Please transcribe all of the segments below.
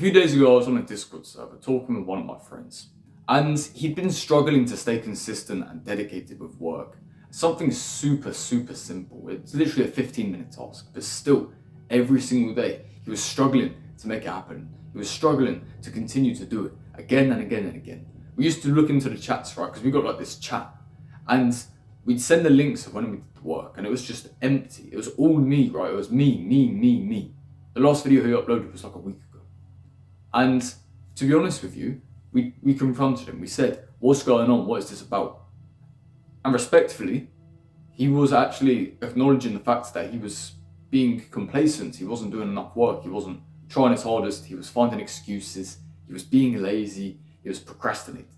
few days ago, I was on a Discord server talking with one of my friends, and he'd been struggling to stay consistent and dedicated with work. Something super simple. It's literally a 15-minute task, but still, every single day, he was struggling to make it happen. He was struggling to continue to do it again and again and again. We used to look into the chats, right? Because we got like this chat, and we'd send the links of when we did the work, and it was just empty. It was all me, right? It was me. The last video he uploaded was like a week ago. And to be honest with you, we confronted him. We said, what's going on? What is this about? And respectfully, he was actually acknowledging the fact that he was being complacent. He wasn't doing enough work. He wasn't trying his hardest. He was finding excuses. He was being lazy. He was procrastinating.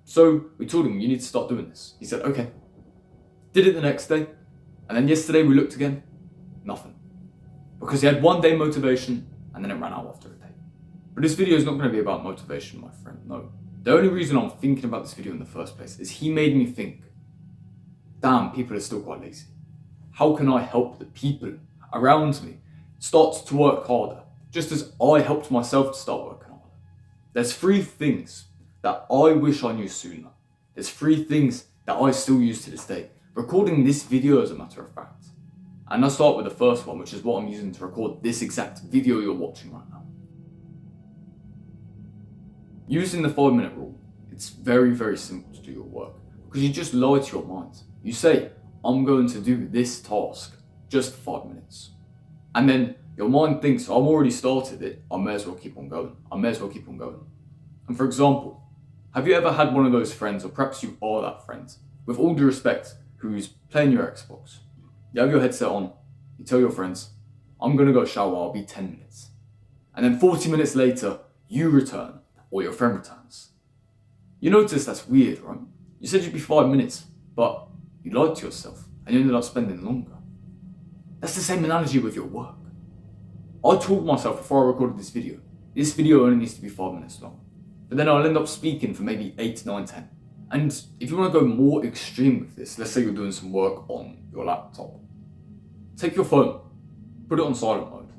So we told him, you need to start doing this. He said, okay. Did it the next day. And then yesterday we looked again. Nothing. Because he had one day motivation and then it ran out after a day. But this video is not going to be about motivation, my friend. No. The only reason I'm thinking about this video in the first place is he made me think, damn, people are still quite lazy. How can I help the people around me start to work harder? Just as I helped myself to start working harder. There's 3 things that I wish I knew sooner. There's 3 things that I still use to this day. Recording this video, as a matter of fact. And I'll start with the first one, which is what I'm using to record this exact video you're watching right now. Using the 5-minute rule, it's very simple to do your work because you just lie to your mind. You say, I'm going to do this task just for 5 minutes. And then your mind thinks, I've already started it, I may as well keep on going. And for example, have you ever had one of those friends, or perhaps you are that friend, with all due respect, who's playing your Xbox? You have your headset on, you tell your friends, I'm going to go shower, I'll be 10 minutes. And then 40 minutes later, you return, or your friend returns. You notice that's weird, right? You said you'd be 5 minutes, but you lied to yourself, and you ended up spending longer. That's the same analogy with your work. I told myself before I recorded this video only needs to be 5 minutes long. But then I'll end up speaking for maybe 8, 9, 10. And if you want to go more extreme with this, let's say you're doing some work on your laptop. Take your phone, put it on silent mode,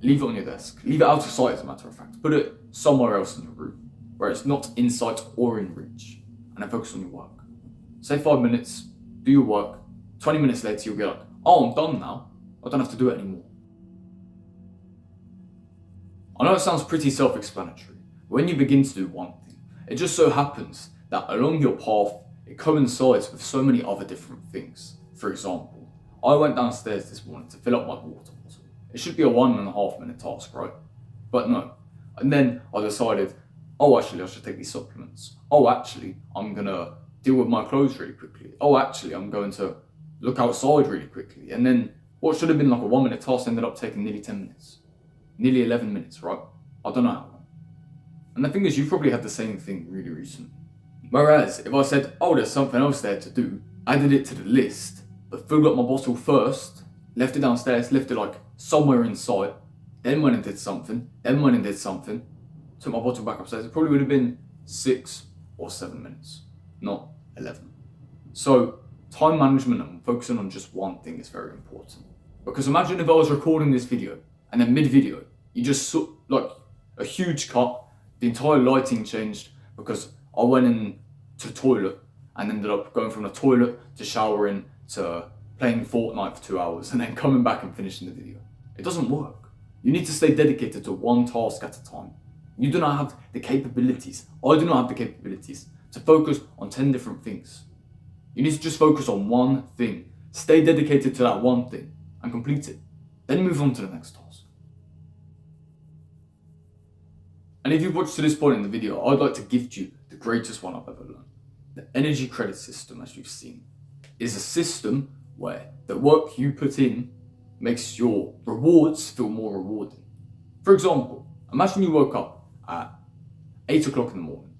leave it on your desk, leave it out of sight as a matter of fact, put it somewhere else in your room, where it's not in sight or in reach, and then focus on your work. Say 5 minutes, do your work, 20 minutes later you'll be like, oh, I'm done now, I don't have to do it anymore. I know it sounds pretty self-explanatory. When you begin to do one thing, it just so happens that along your path, it coincides with so many other different things. For example, I went downstairs this morning to fill up my water bottle. It should be a 1.5 minute task, right? But no. And then I decided, oh, actually, I should take these supplements. Oh, actually, I'm gonna deal with my clothes really quickly. Oh, actually, I'm going to look outside really quickly. And then what should have been like a 1 minute task ended up taking nearly 10 minutes. Nearly 11 minutes, right? I don't know how long. And the thing is, you probably had the same thing really recently. Whereas, if I said, oh, there's something else there to do, added it to the list, but filled up my bottle first, left it downstairs, left it like somewhere in sight, then went and did something, took my bottle back upstairs, it probably would have been 6 or 7 minutes, not 11. So, time management and focusing on just one thing is very important. Because imagine if I was recording this video, and then mid-video, you just saw like a huge cut, the entire lighting changed because I went into the toilet and ended up going from the toilet to showering to playing Fortnite for 2 hours and then coming back and finishing the video. It doesn't work. You need to stay dedicated to one task at a time. You do not have the capabilities, I do not have the capabilities to focus on 10 different things. You need to just focus on one thing. Stay dedicated to that one thing and complete it. Then move on to the next task. And if you've watched to this point in the video, I'd like to gift you the greatest one I've ever learned. The energy credit system, as you've seen, is a system where the work you put in makes your rewards feel more rewarding. For example, imagine you woke up at 8 o'clock in the morning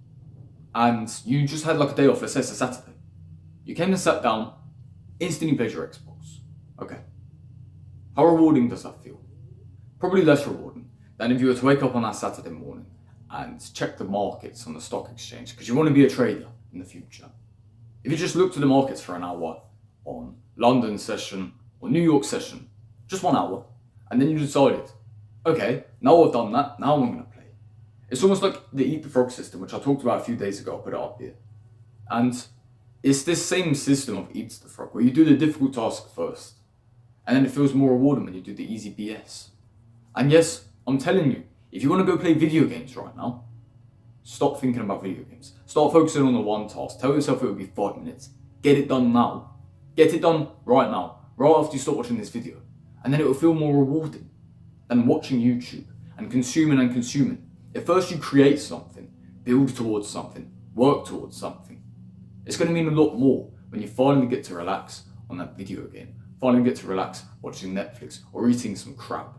and you just had like a day off, let's say it's a Saturday. You came and sat down, instantly played your Xbox. Okay. How rewarding does that feel? Probably less rewarding than if you were to wake up on that Saturday morning and check the markets on the stock exchange because you want to be a trader in the future. If you just looked at the markets for an hour on London session or New York session, just 1 hour, and then you decided, Okay, now I've done that, now I'm going to play. It's almost like the Eat the Frog system, which I talked about a few days ago. I'll put it up here. And it's this same system of Eat the Frog, where you do the difficult task first, and then it feels more rewarding when you do the easy BS. And yes, I'm telling you, if you want to go play video games right now, stop thinking about video games. Start focusing on the one task. Tell yourself it will be 5 minutes. Get it done now. Get it done right now, right after you stop watching this video. And then it will feel more rewarding than watching YouTube and consuming. At first you create something, build towards something, work towards something. It's going to mean a lot more when you finally get to relax on that video game, finally get to relax watching Netflix or eating some crap.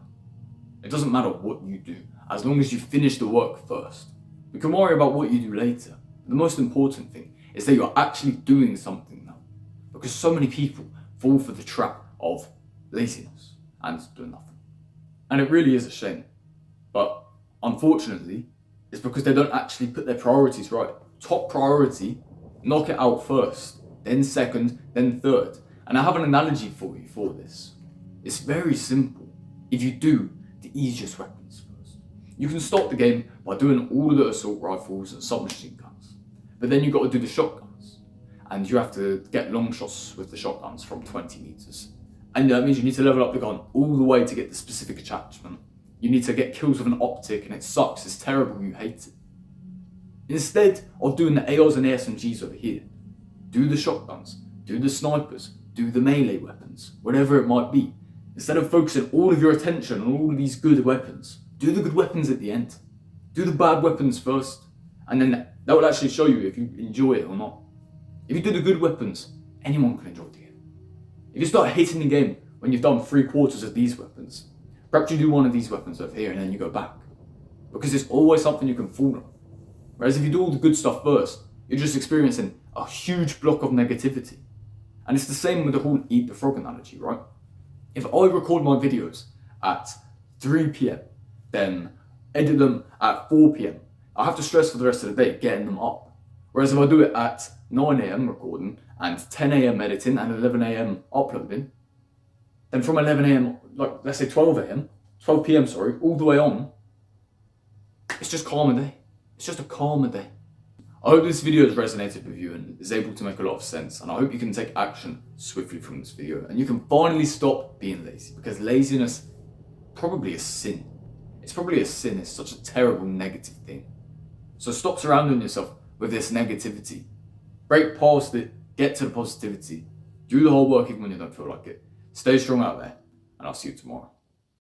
It doesn't matter what you do, as long as you finish the work first. We can worry about what you do later. The most important thing is that you're actually doing something now. Because so many people fall for the trap of laziness and do nothing. And it really is a shame. But unfortunately, it's because they don't actually put their priorities right. Top priority, knock it out first, then second, then third. And I have an analogy for you for this. It's very simple. If you do the easiest weapons first, you can stop the game by doing all of the assault rifles and submachine guns. But then you've got to do the shotguns. And you have to get long shots with the shotguns from 20 meters. And that means you need to level up the gun all the way to get the specific attachment. You need to get kills with an optic, and it sucks, it's terrible, you hate it. Instead of doing the ARs and SMGs over here, do the shotguns, do the snipers, do the melee weapons, whatever it might be. Instead of focusing all of your attention on all of these good weapons, do the good weapons at the end. Do the bad weapons first, and then that will actually show you if you enjoy it or not. If you do the good weapons, anyone can enjoy the game. If you start hating the game when you've done 3/4 of these weapons, perhaps you do one of these weapons over here and then you go back. Because it's always something you can fall on. Whereas if you do all the good stuff first, you're just experiencing a huge block of negativity. And it's the same with the whole Eat the Frog analogy, right? If I record my videos at 3 p.m, then edit them at 4 p.m, I have to stress for the rest of the day getting them up. Whereas if I do it at 9 a.m. recording and 10 a.m. editing and 11 a.m. uploading, then from 11 a.m, like let's say 12 p.m, all the way on, it's just calmer day. It's just a calmer day. I hope this video has resonated with you and is able to make a lot of sense, and I hope you can take action swiftly from this video and you can finally stop being lazy, because laziness probably is sin. It's probably a sin. It's such a terrible negative thing. So stop surrounding yourself with this negativity. Break past it, get to the positivity. Do the whole work even when you don't feel like it. Stay strong out there, and I'll see you tomorrow.